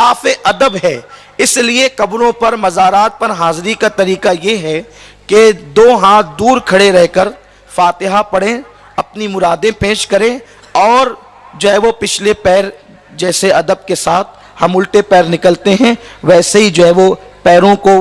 خلاف ادب ہے۔ اس لیے قبروں پر مزارات پر حاضری کا طریقہ یہ ہے کہ 2 ہاتھ دور کھڑے رہ کر فاتحہ پڑھیں، اپنی مرادیں پیش کریں، اور جو ہے وہ پچھلے پیر جیسے ادب کے ساتھ ہم الٹے پیر نکلتے ہیں ویسے ہی جو ہے وہ پیروں کو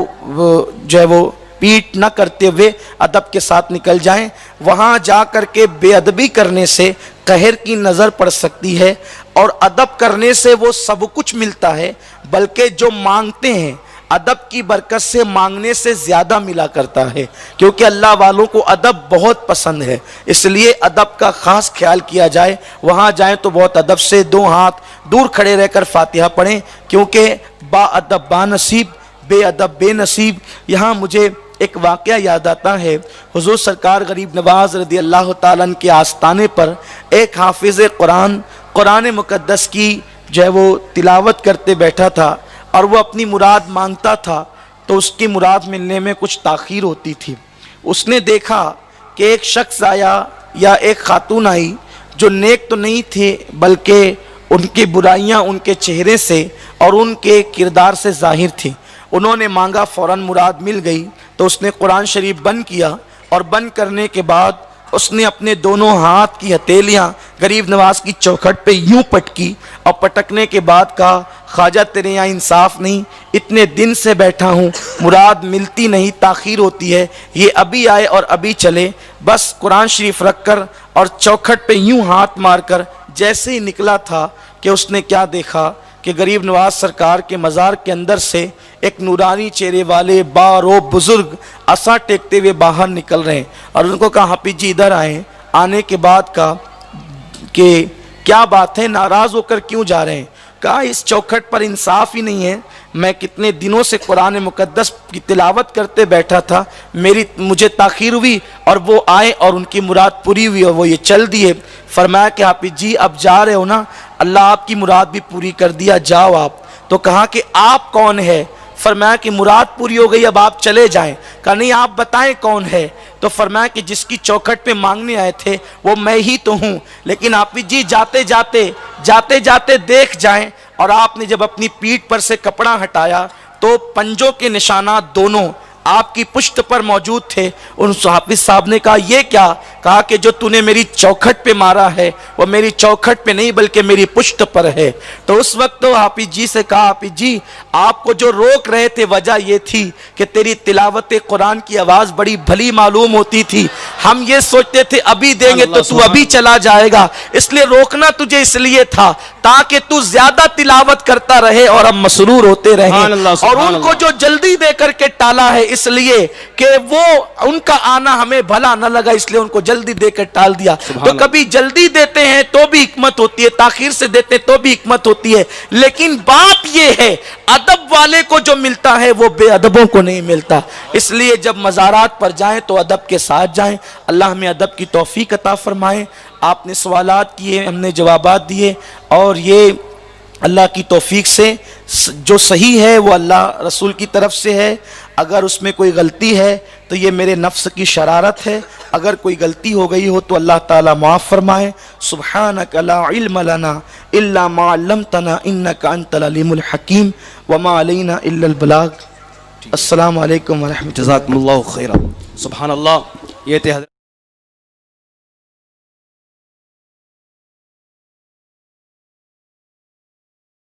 جو ہے وہ پیٹ نہ کرتے ہوئے ادب کے ساتھ نکل جائیں۔ وہاں جا کر کے بے ادبی کرنے سے قہر کی نظر پڑ سکتی ہے، اور ادب کرنے سے وہ سب کچھ ملتا ہے، بلکہ جو مانگتے ہیں ادب کی برکت سے مانگنے سے زیادہ ملا کرتا ہے، کیونکہ اللہ والوں کو ادب بہت پسند ہے۔ اس لیے ادب کا خاص خیال کیا جائے، وہاں جائیں تو بہت ادب سے 2 ہاتھ دور کھڑے رہ کر فاتحہ پڑھیں، کیونکہ با ادب با نصیب، بے ادب بے نصیب۔ یہاں مجھے ایک واقعہ یاد آتا ہے، حضور سرکار غریب نواز رضی اللہ تعالیٰ عنہ کے آستانے پر ایک حافظ قرآن مقدس کی جو ہے وہ تلاوت کرتے بیٹھا تھا، اور وہ اپنی مراد مانگتا تھا تو اس کی مراد ملنے میں کچھ تاخیر ہوتی تھی۔ اس نے دیکھا کہ ایک شخص آیا یا ایک خاتون آئی جو نیک تو نہیں تھے، بلکہ ان کی برائیاں ان کے چہرے سے اور ان کے کردار سے ظاہر تھی۔ انہوں نے مانگا، فوراً مراد مل گئی، تو اس نے قرآن شریف بند کیا، اور بند کرنے کے بعد اس نے اپنے دونوں ہاتھ کی ہتھیلیاں غریب نواز کی چوکھٹ پہ یوں پٹکی، اور پٹکنے کے بعد کہا، خواجہ تیرے یہاں انصاف نہیں، اتنے دن سے بیٹھا ہوں، مراد ملتی نہیں، تاخیر ہوتی ہے، یہ ابھی آئے اور ابھی چلے۔ بس قرآن شریف رکھ کر اور چوکھٹ پہ یوں ہاتھ مار کر جیسے ہی نکلا تھا کہ اس نے کیا دیکھا کہ غریب نواز سرکار کے مزار کے اندر سے ایک نورانی چہرے والے بارو بزرگ عصا ٹیکتے ہوئے باہر نکل رہے ہیں، اور ان کو کہا، حافظ جی ادھر آئیں۔ آنے کے بعد کہا کہ کیا بات ہے، ناراض ہو کر کیوں جا رہے ہیں؟ کہا، اس چوکھٹ پر انصاف ہی نہیں ہے، میں کتنے دنوں سے قرآن مقدس کی تلاوت کرتے بیٹھا تھا، مجھے تاخیر ہوئی، اور وہ آئے اور ان کی مراد پوری ہوئی اور وہ یہ چل دیے۔ فرمایا کہ حافظ جی اب جا رہے ہو نا، اللہ آپ کی مراد بھی پوری کر دیا، جاؤ آپ۔ تو کہا کہ آپ کون ہے؟ فرمایا کہ مراد پوری ہو گئی، اب آپ چلے جائیں۔ کہا نہیں، آپ بتائیں کون ہے؟ تو فرمایا کہ جس کی چوکھٹ پہ مانگنے آئے تھے وہ میں ہی تو ہوں، لیکن حافظ جی جاتے جاتے دیکھ جائیں۔ اور آپ نے جب اپنی پیٹھ پر سے کپڑا ہٹایا تو پنجوں کے نشانات دونوں آپ کی پشت پر موجود تھے۔ ان حافظ صاحب نے کہا، یہ کیا؟ کہا کہ جو تو نے میری چوکھٹ پہ مارا ہے وہ میری چوکھٹ پہ نہیں بلکہ میری پشت پر ہے۔ تو اس وقت تو حافظ جی سے کہا، حافظ جی آپ کو جو روک رہے تھے وجہ یہ تھی کہ تیری تلاوت قرآن کی آواز بڑی بھلی معلوم ہوتی تھی، ہم یہ سوچتے تھے ابھی دیں گے تو تو ابھی چلا جائے گا، اس لیے روکنا تجھے اس لیے تھا تاکہ تو زیادہ تلاوت کرتا رہے اور ہم مسرور ہوتے رہیں۔ اور ان کو جو جلدی دے کر کے ٹالا ہے اس لیے کہ وہ ان کا آنا ہمیں بھلا نہ لگا، اس لیے ان کو جلدی دے کر ٹال دیا۔ تو کبھی جلدی دیتے ہیں تو بھی حکمت ہوتی ہے، تاخیر سے دیتے ہیں تو بھی حکمت ہوتی ہے، لیکن بات یہ ہے ادب والے کو جو ملتا ہے وہ بے ادبوں کو نہیں ملتا۔ اس لیے جب مزارات پر جائیں تو ادب کے ساتھ جائیں۔ اللہ ہمیں ادب کی توفیق عطا فرمائے۔ آپ نے سوالات کیے، ہم نے جوابات دیے، اور یہ اللہ کی توفیق سے جو صحیح ہے وہ اللہ رسول کی طرف سے ہے۔ اگر اس میں کوئی غلطی ہے تو یہ میرے نفس کی شرارت ہے، اگر کوئی غلطی ہو گئی ہو تو اللہ تعالیٰ معاف فرمائے۔ سبحانک لا علم لنا الا ما علمتنا انک انت العلیم الحکیم وما علینا الا البلاغ۔ السلام علیکم ورحمۃ اللہ۔ جزاکم اللہ خیرہ۔ سبحان اللہ۔ یہ تھے